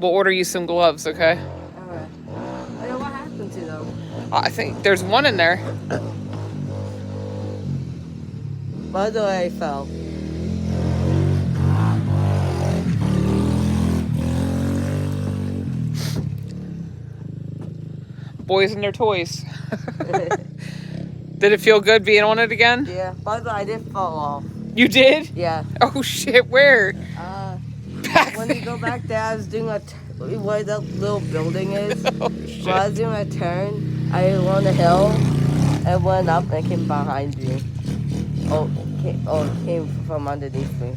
We'll order you some gloves, okay? Alright. Hey, what happened to them? I think there's one in there. By the way, I fell. Boys and their toys. Did it feel good being on it again? Yeah. By the way, I did fall off. You did? Yeah. Oh shit, where? Back When there. you go back there, I was doing where that little building is. Oh When I shit. was doing a turn, I went on the hill and went up and came behind you. It came from underneath me.